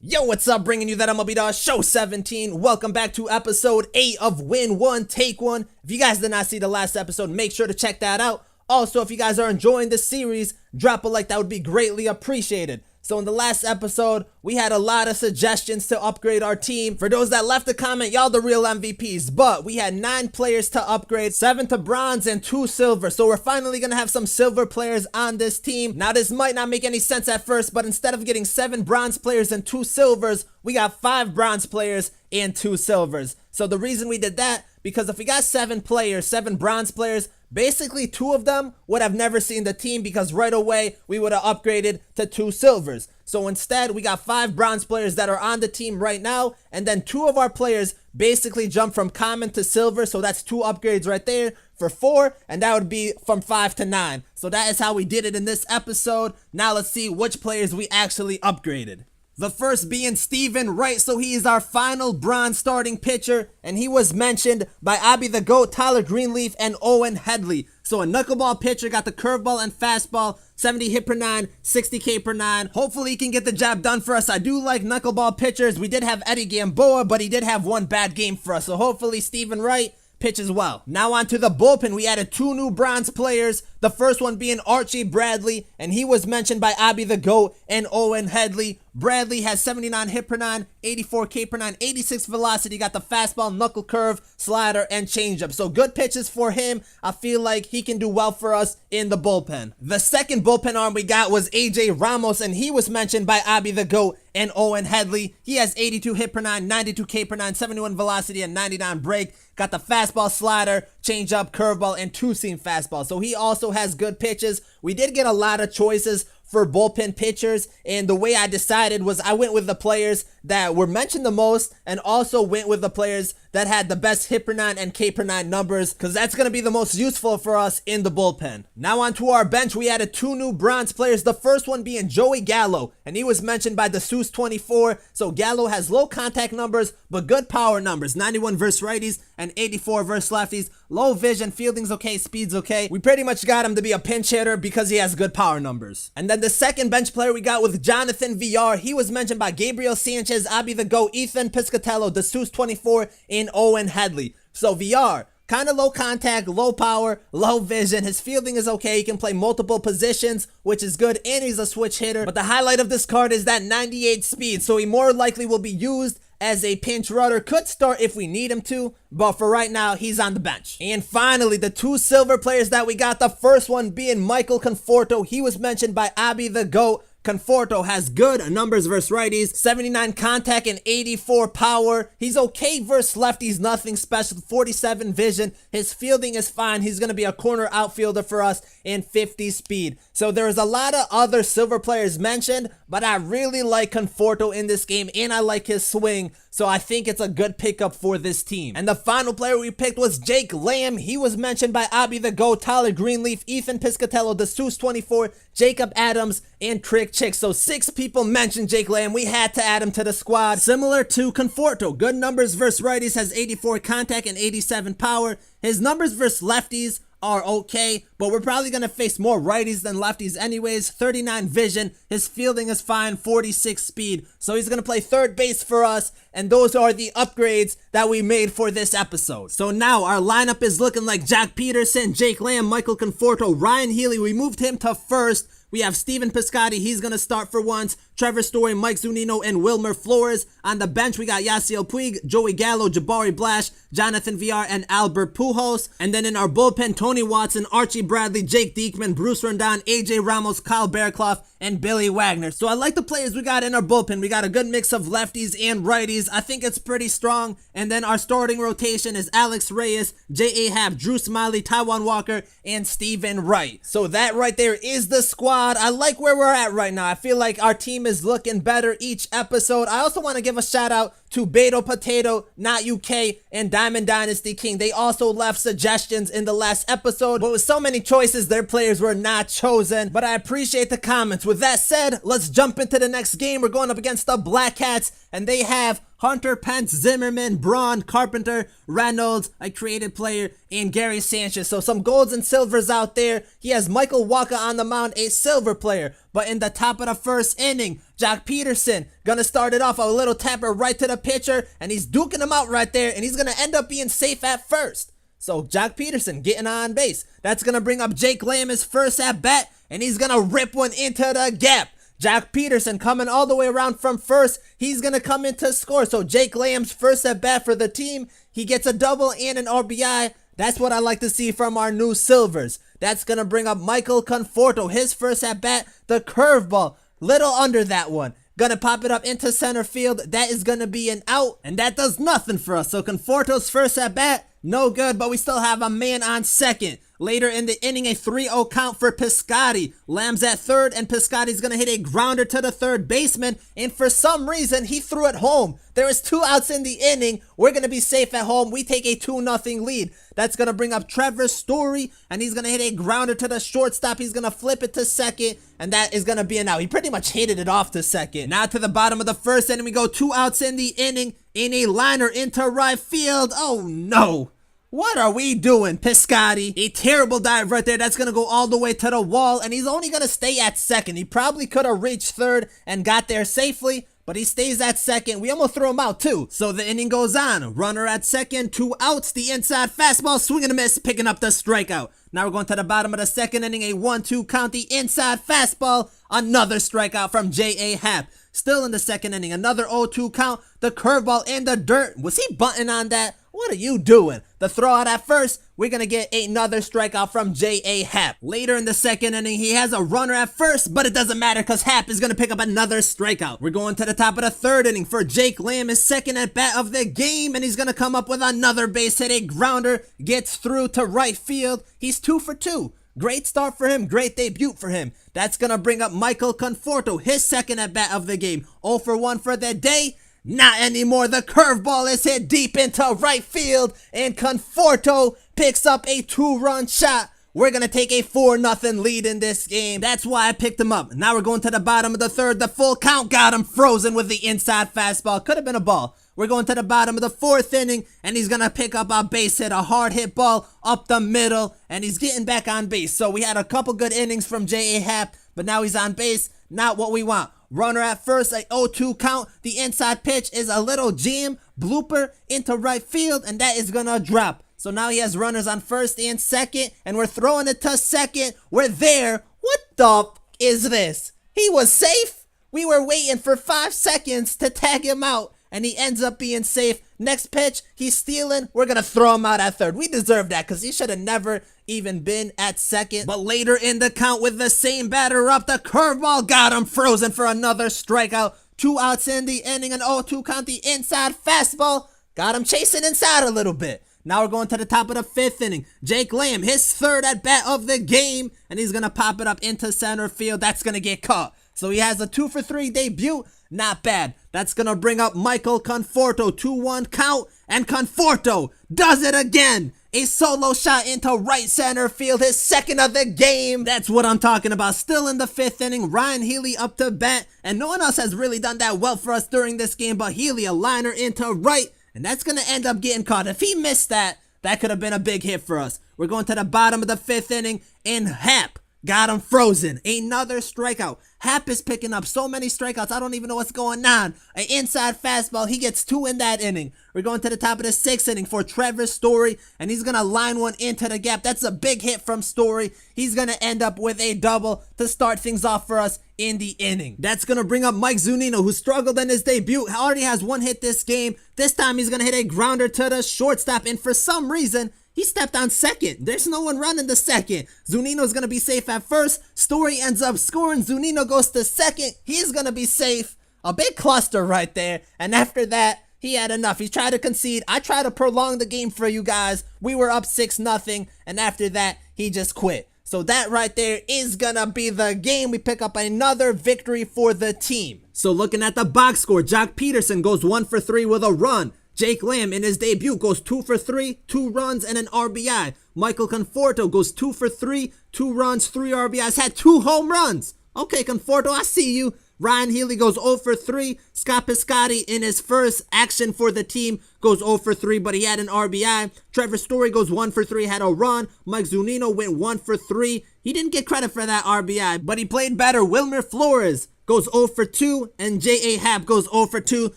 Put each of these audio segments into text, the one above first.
Yo, what's up? Bringing you that MLB Show 17. Welcome back to episode 8 of Win 1, Take 1. If you guys did not see the last episode, make sure to check that out. Also, if you guys are enjoying this series, drop a like. That would be greatly appreciated. So in the last episode, we had a lot of suggestions to upgrade our team. For those that left a comment, y'all the real MVPs. But we had 9 players to upgrade, 7 to bronze and 2 silver. So we're finally going to have some silver players on this team. Now this might not make any sense at first, but instead of getting 7 bronze players and 2 silvers, we got 5 bronze players and 2 silvers. So the reason we did that, because if we got 7 players, 7 bronze players, basically 2 of them would have never seen the team because right away we would have upgraded to 2 silvers. So instead we got 5 bronze players that are on the team right now, and then 2 of our players basically jump from common to silver, so that's 2 upgrades right there for 4, and that would be from 5 to 9. So that is how we did it in this episode. Now let's see which players we actually upgraded. The first being Steven Wright, so he is our final bronze starting pitcher, and he was mentioned by Abby the GOAT, Tyler Greenleaf, and Owen Headley. So a knuckleball pitcher, got the curveball and fastball, 70 hit per 9, 60 K per 9. Hopefully he can get the job done for us. I do like knuckleball pitchers. We did have Eddie Gamboa, but he did have 1 bad game for us. So hopefully Steven Wright pitches well. Now on to the bullpen. We added 2 new bronze players. The first one being Archie Bradley, and he was mentioned by Abby the GOAT and Owen Headley. Bradley has 79 hit per 9, 84 K per 9, 86 velocity, got the fastball, knuckle curve, slider, and changeup. So good pitches for him. I feel like he can do well for us in the bullpen. The second bullpen arm we got was AJ Ramos, and he was mentioned by Abby the GOAT and Owen Headley. He has 82 hit per 9, 92 K per 9, 71 velocity, and 99 break. Got the fastball, slider, changeup, curveball, and 2-seam fastball. So he also has good pitches. We did get a lot of choices for bullpen pitchers, and the way I decided was I went with the players that were mentioned the most and also went with the players that had the best hit per 9 and K per 9 numbers, because that's going to be the most useful for us in the bullpen. Now on to our bench, we added 2 new bronze players, the first one being Joey Gallo, and he was mentioned by the Seuss 24. So Gallo has low contact numbers but good power numbers, 91 versus righties and 84 versus lefties. Low vision, fielding's okay, speed's okay. We pretty much got him to be a pinch hitter because he has good power numbers. And then the second bench player we got with Jonathan Villar. He was mentioned by Gabriel Sanchez, Abby the GOAT, Ethan Piscatello, the Seuss 24, and Owen Headley. So Villar, kind of low contact, low power, low vision. His fielding is okay. He can play multiple positions, which is good, and he's a switch hitter. But the highlight of this card is that 98 speed, so he more likely will be used as a pinch runner. Could start if we need him to, but for right now, he's on the bench. And finally, the 2 silver players that we got, the first one being Michael Conforto. He was mentioned by Abby the GOAT. Conforto has good numbers versus righties, 79 contact and 84 power. He's okay versus lefties, nothing special, 47 vision. His fielding is fine. He's going to be a corner outfielder for us, and 50 speed. So there's a lot of other silver players mentioned, but I really like Conforto in this game, and I like his swing. So I think it's a good pickup for this team. And the final player we picked was Jake Lamb. He was mentioned by Abby the GOAT, Tyler Greenleaf, Ethan Piscatello, the Seuss 24, Jacob Adams, and Trick Chick. So 6 people mentioned Jake Lamb. We had to add him to the squad. Similar to Conforto, good numbers versus righties, has 84 contact and 87 power. His numbers versus lefties are okay, but we're probably going to face more righties than lefties anyways. 39 vision, his fielding is fine, 46 speed, so he's going to play third base for us, and those are the upgrades that we made for this episode. So now our lineup is looking like Jack Peterson, Jake Lamb, Michael Conforto, Ryan Healy, we moved him to first. We have Steven Piscotty, he's going to start for once. Trevor Story, Mike Zunino, and Wilmer Flores. On the bench, we got Yasiel Puig, Joey Gallo, Jabari Blash, Jonathan Villar, and Albert Pujols. And then in our bullpen, Tony Watson, Archie Bradley, Jake Diekman, Bruce Rondon, AJ Ramos, Kyle Bearclough, and Billy Wagner. So I like the players we got in our bullpen. We got a good mix of lefties and righties. I think it's pretty strong. And then our starting rotation is Alex Reyes, J.A. Happ, Drew Smiley, Taijuan Walker, and Steven Wright. So that right there is the squad. I like where we're at right now. I feel like our team is looking better each episode. I also want to give a shout out to Beto Potato, Not UK, and Diamond Dynasty King. They also left suggestions in the last episode, but with so many choices, their players were not chosen. But I appreciate the comments. With that said, let's jump into the next game. We're going up against the Black Cats, and they have Hunter Pence, Zimmerman, Braun, Carpenter, Reynolds, a creative player, and Gary Sanchez. So some golds and silvers out there. He has Michael Wacha on the mound, a silver player. But in the top of the first inning, Jock Peterson gonna start it off, a little tapper right to the pitcher, and he's duking him out right there, and he's gonna end up being safe at first. So Jock Peterson getting on base. That's gonna bring up Jake Lamb his first at bat, and he's gonna rip one into the gap. Jock Peterson coming all the way around from first. He's gonna come in to score. So Jake Lamb's first at bat for the team. He gets a double and an RBI. That's what I like to see from our new Silvers. That's gonna bring up Michael Conforto, his first at bat. The curveball, little under that one. Gonna pop it up into center field. That is gonna be an out, and that does nothing for us. So Conforto's first at bat, no good, but we still have a man on second. Later in the inning, a 3-0 count for Piscotty. Lamb's at third, and Piscotty's gonna hit a grounder to the third baseman, and for some reason, he threw it home. There is 2 outs in the inning. We're gonna be safe at home. We take a 2-0 lead. That's gonna bring up Trevor Story, and he's gonna hit a grounder to the shortstop. He's gonna flip it to second, and that is gonna be an out. He pretty much hit it off to second. Now to the bottom of the first inning, we go 2 outs in the inning, in a liner into right field. Oh no! What are we doing, Piscotty? A terrible dive right there. That's going to go all the way to the wall, and he's only going to stay at second. He probably could have reached third and got there safely, but he stays at second. We almost threw him out too. So the inning goes on. Runner at second, 2 outs. The inside fastball, swing and a miss, picking up the strikeout. Now we're going to the bottom of the second inning, a 1-2 count. The inside fastball, another strikeout from J.A. Happ. Still in the second inning, another 0-2 count. The curveball in the dirt. Was he bunting on that? What are you doing? The throw out at first, we're going to get another strikeout from J.A. Happ. Later in the second inning, he has a runner at first, but it doesn't matter because Happ is going to pick up another strikeout. We're going to the top of the third inning for Jake Lamb, his second at bat of the game, and he's going to come up with another base hit. A grounder gets through to right field. He's 2 for 2. Great start for him, great debut for him. That's going to bring up Michael Conforto, his second at bat of the game. 0 for 1 for the day. Not anymore. The curveball is hit deep into right field, and Conforto picks up a 2-run shot. We're going to take a 4-0 lead in this game. That's why I picked him up. Now we're going to the bottom of the third. The full count got him frozen with the inside fastball. Could have been a ball. We're going to the bottom of the fourth inning, and he's going to pick up a base hit, a hard hit ball up the middle, and he's getting back on base. So we had a couple good innings from J.A. Happ, but now he's on base. Not what we want. Runner at first, a 0-2 count. The inside pitch is a little jam blooper into right field, and that is going to drop. So now he has runners on first and second, and we're throwing it to second. We're there. What the is this? He was safe? We were waiting for 5 seconds to tag him out, and he ends up being safe. Next pitch, he's stealing. We're going to throw him out at third. We deserve that because he should have never even been at second. But later in the count with the same batter up, the curveball got him frozen for another strikeout. 2 outs in the inning, an 0-2 count. The inside fastball got him chasing inside a little bit. Now we're going to the top of the 5th inning. Jake Lamb, his third at bat of the game, and he's going to pop it up into center field. That's going to get caught. So he has a 2 for 3 debut. Not bad. That's going to bring up Michael Conforto. 2-1 count, and Conforto does it again. A solo shot into right center field, his second of the game. That's what I'm talking about. Still in the 5th inning, Ryan Healy up to bat, and no one else has really done that well for us during this game, but Healy, a liner into right, and that's going to end up getting caught. If he missed that, that could have been a big hit for us. We're going to the bottom of the 5th inning, and Happ got him frozen. Another strikeout. Happ is picking up so many strikeouts, I don't even know what's going on. An inside fastball, he gets 2 in that inning. We're going to the top of the 6th inning for Trevor Story, and he's going to line one into the gap. That's a big hit from Story. He's going to end up with a double to start things off for us in the inning. That's going to bring up Mike Zunino, who struggled in his debut. Already has 1 hit this game. This time he's going to hit a grounder to the shortstop, and for some reason, he stepped on second. There's no one running the second. Zunino's going to be safe at first. Story ends up scoring. Zunino goes to second. He's going to be safe. A big cluster right there. And after that, he had enough. He tried to concede. I tried to prolong the game for you guys. We were up 6-0. And after that, he just quit. So that right there is going to be the game. We pick up another victory for the team. So looking at the box score, Jock Peterson goes 1 for 3 with a run. Jake Lamb in his debut goes 2 for 3, 2 runs and an RBI. Michael Conforto goes 2 for 3, 2 runs, 3 RBIs, had 2 home runs. Okay, Conforto, I see you. Ryan Healy goes 0 for 3. Scott Piscotty in his first action for the team goes 0 for 3, but he had an RBI. Trevor Story goes 1 for 3, had a run. Mike Zunino went 1 for 3. He didn't get credit for that RBI, but he played better. Wilmer Flores goes 0 for 2, and J.A. Happ goes 0 for 2.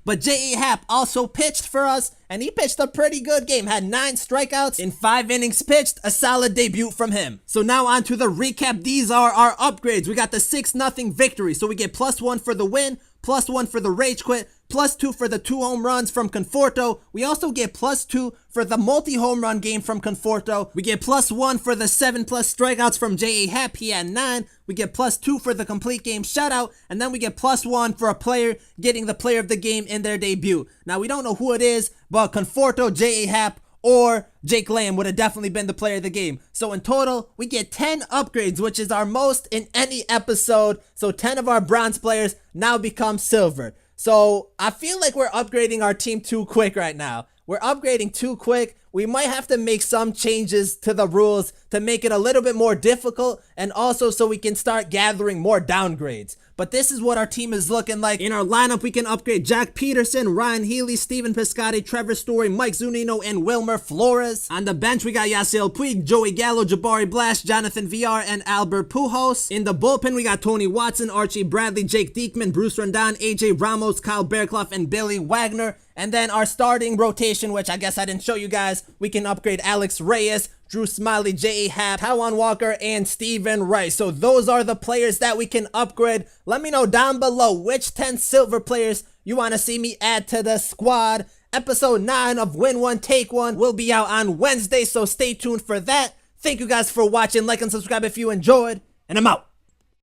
But J.A. Happ also pitched for us, and he pitched a pretty good game. Had 9 strikeouts in 5 innings pitched. A solid debut from him. So now on to the recap. These are our upgrades. We got the 6-0 victory. So we get +1 for the win, +1 for the rage quit, +2 for the 2 home runs from Conforto. We also get +2 for the multi-home run game from Conforto. We get +1 for the 7+ strikeouts from J.A. Happ. He had 9. We get +2 for the complete game shutout. And then we get +1 for a player getting the player of the game in their debut. Now, we don't know who it is, but Conforto, J.A. Happ, or Jake Lamb would have definitely been the player of the game. So in total, we get 10 upgrades, which is our most in any episode. So 10 of our bronze players now become silver. So I feel like we're upgrading our team too quick right now. We're upgrading too quick. We might have to make some changes to the rules to make it a little bit more difficult, and also so we can start gathering more downgrades. But this is what our team is looking like. In our lineup, we can upgrade Jack Peterson, Ryan Healy, Steven Piscotty, Trevor Story, Mike Zunino, and Wilmer Flores. On the bench, we got Yasiel Puig, Joey Gallo, Jabari Blash, Jonathan Villar, and Albert Pujols. In the bullpen, we got Tony Watson, Archie Bradley, Jake Diekman, Bruce Rondon, AJ Ramos, Kyle Bearclough, and Billy Wagner. And then our starting rotation, which I guess I didn't show you guys, we can upgrade Alex Reyes, Drew Smiley, J.A. Happ, Taiwan Walker, and Steven Rice. So those are the players that we can upgrade. Let me know down below which 10 silver players you want to see me add to the squad. Episode 9 of Win One, Take One will be out on Wednesday, so stay tuned for that. Thank you guys for watching. Like and subscribe if you enjoyed, and I'm out.